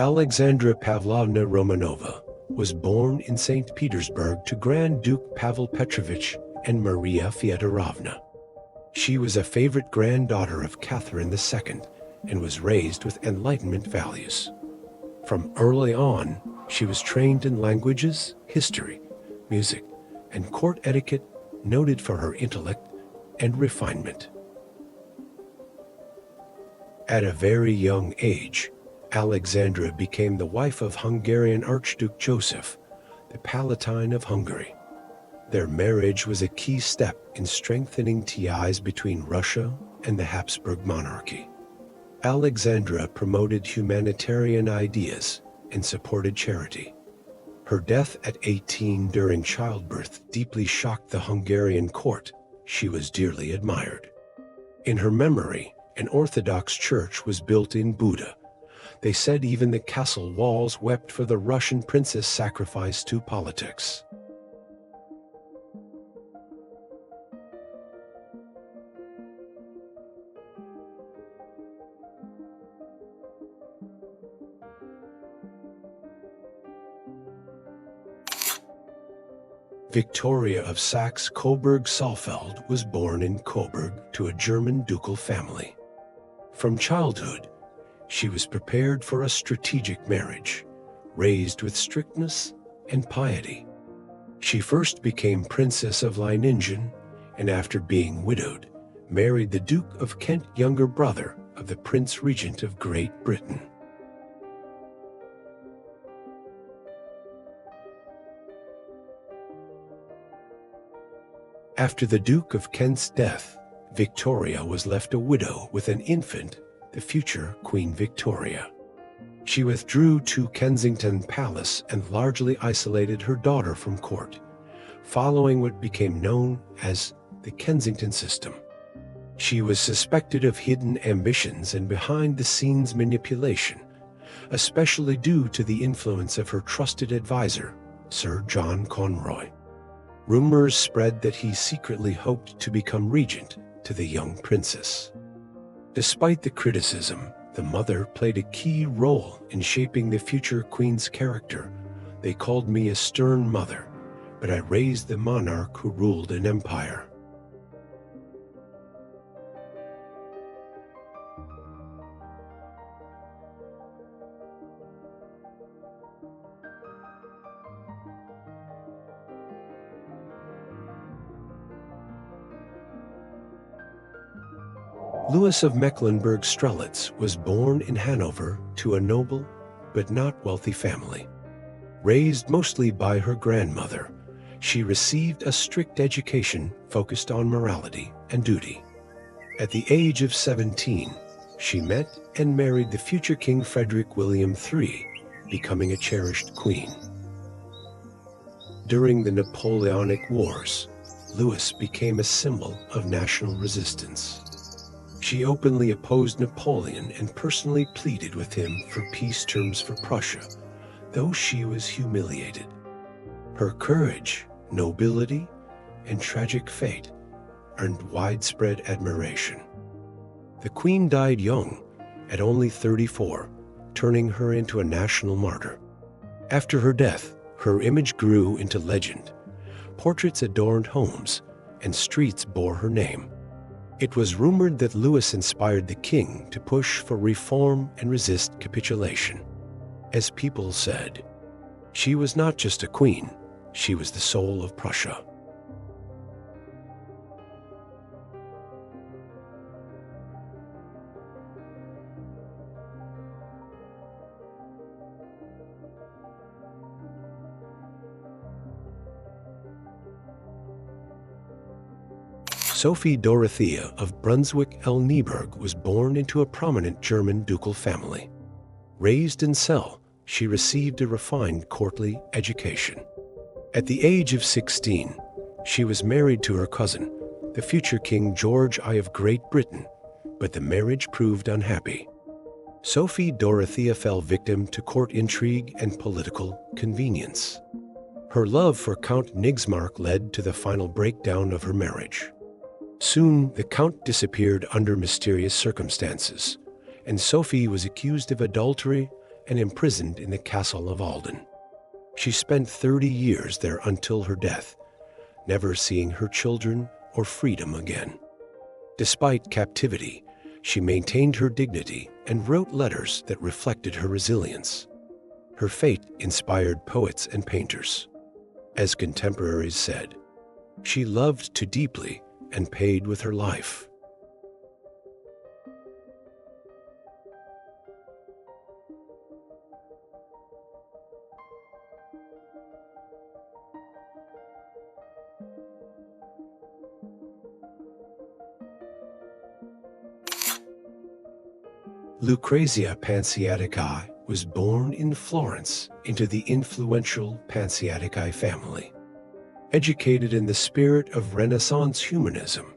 Alexandra Pavlovna Romanova was born in St. Petersburg to Grand Duke Pavel Petrovich and Maria Fyodorovna. She was a favorite granddaughter of Catherine II and was raised with Enlightenment values. From early on, she was trained in languages, history, music, and court etiquette, noted for her intellect and refinement. At a very young age, Alexandra became the wife of Hungarian Archduke Joseph, the Palatine of Hungary. Their marriage was a key step in strengthening ties between Russia and the Habsburg monarchy. Alexandra promoted humanitarian ideas and supported charity. Her death at 18 during childbirth deeply shocked the Hungarian court. She was dearly admired. In her memory, an Orthodox church was built in Buda. They said even the castle walls wept for the Russian princess sacrificed to politics. Victoria of Saxe-Coburg-Saalfeld was born in Coburg to a German ducal family. From childhood, she was prepared for a strategic marriage, raised with strictness and piety. She first became Princess of Leiningen, and after being widowed, married the Duke of Kent, younger brother of the Prince Regent of Great Britain. After the Duke of Kent's death, Victoria was left a widow with an infant, the future Queen Victoria. She withdrew to Kensington Palace and largely isolated her daughter from court, following what became known as the Kensington system. She was suspected of hidden ambitions and behind-the-scenes manipulation, especially due to the influence of her trusted advisor, Sir John Conroy. Rumors spread that he secretly hoped to become regent to the young princess. Despite the criticism, the mother played a key role in shaping the future queen's character. "They called me a stern mother, but I raised the monarch who ruled an empire." Louis of Mecklenburg-Strelitz was born in Hanover to a noble but not wealthy family. Raised mostly by her grandmother, she received a strict education focused on morality and duty. At the age of 17, she met and married the future King Frederick William III, becoming a cherished queen. During the Napoleonic Wars, Louis became a symbol of national resistance. She openly opposed Napoleon and personally pleaded with him for peace terms for Prussia, though she was humiliated. Her courage, nobility, and tragic fate earned widespread admiration. The queen died young, at only 34, turning her into a national martyr. After her death, her image grew into legend. Portraits adorned homes, and streets bore her name. It was rumored that Louis inspired the king to push for reform and resist capitulation. As people said, she was not just a queen, she was the soul of Prussia. Sophia Dorothea of Brunswick-Lüneburg was born into a prominent German ducal family. Raised in Celle, she received a refined courtly education. At the age of 16, she was married to her cousin, the future King George I of Great Britain, but the marriage proved unhappy. Sophia Dorothea fell victim to court intrigue and political convenience. Her love for Count Nygmark led to the final breakdown of her marriage. Soon, the Count disappeared under mysterious circumstances, and Sophie was accused of adultery and imprisoned in the castle of Alden. She spent 30 years there until her death, never seeing her children or freedom again. Despite captivity, she maintained her dignity and wrote letters that reflected her resilience. Her fate inspired poets and painters. As contemporaries said, she loved too deeply and paid with her life. Lucrezia Panciatichi was born in Florence into the influential Panciatichi family. Educated in the spirit of Renaissance humanism,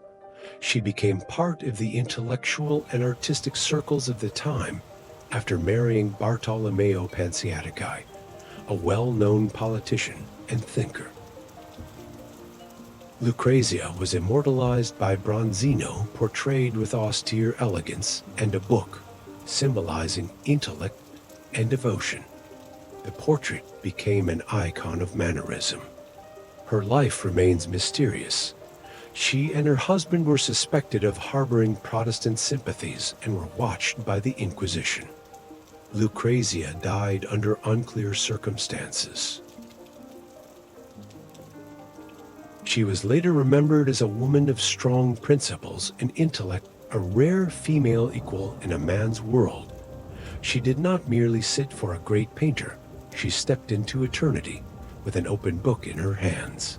she became part of the intellectual and artistic circles of the time after marrying Bartolomeo Panciatichi, a well-known politician and thinker. Lucrezia was immortalized by Bronzino, portrayed with austere elegance, and a book symbolizing intellect and devotion. The portrait became an icon of mannerism. Her life remains mysterious. She and her husband were suspected of harboring Protestant sympathies and were watched by the Inquisition. Lucrezia died under unclear circumstances. She was later remembered as a woman of strong principles and intellect, a rare female equal in a man's world. She did not merely sit for a great painter. She stepped into eternity with an open book in her hands.